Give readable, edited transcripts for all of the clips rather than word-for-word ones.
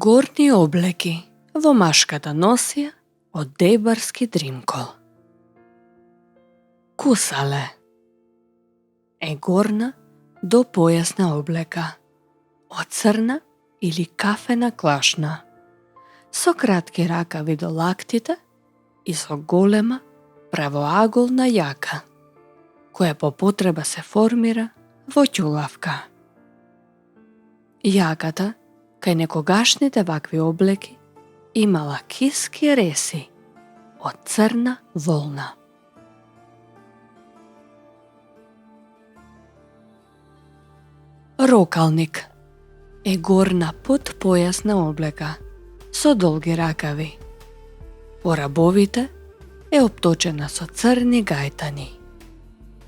Горни облеки во машката носија од дебарски дримкол. Кусале е горна до појасна облека од црна или кафена клашна, со кратки ракави до лактите и со голема правоаголна јака, која по потреба се формира во ќулавка. Јаката кај некогашните вакви облеки имала киски реси од црна волна. Рокалник е горна подпојасна облека со долги ракави. По рабовите е обточена со црни гајтани.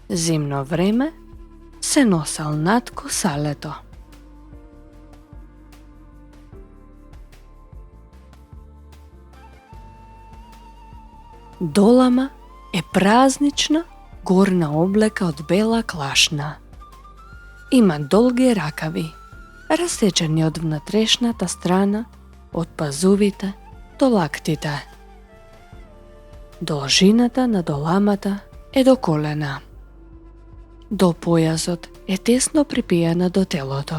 Зимно време се носел над косалето. Долама е празнична горна облека од бела клашна. Има долги ракави, расечени од внатрешната страна, од пазувите до лактите. Должината на доламата е до колена. До појасот е тесно припијана до телото,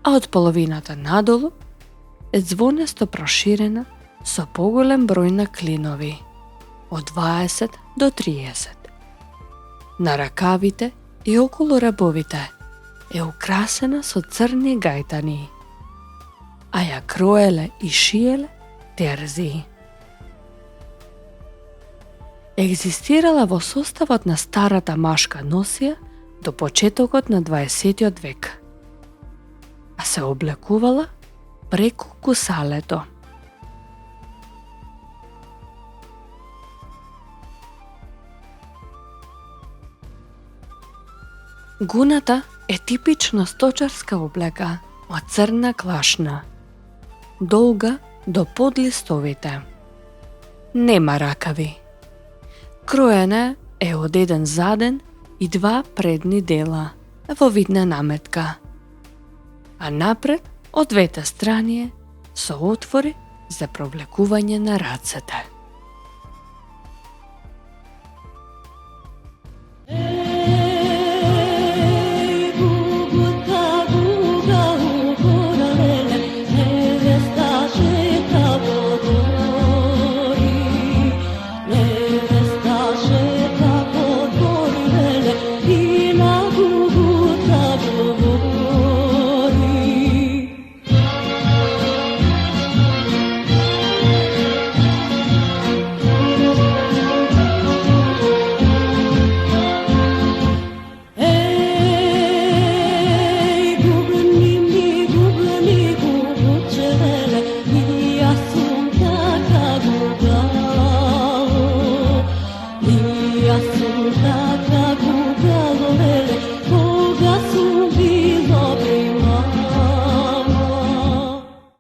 а од половината надолу е звонесто проширена со поголем број на клинови, од 20 до 30. На ракавите и околу рабовите е украсена со црни гајтани, а ја кроеле и шиеле терзии. Екзистирала во составот на старата машка носија до почетокот на 20 век, а се облекувала преку кусалето. Гуната е типична сточарска облека од црна клашна, долга до подлистовите. Нема ракави. Кроена е од еден заден и два предни дела во вид на наметка, а напред од двете страни е со отвори за провлекување на рацете.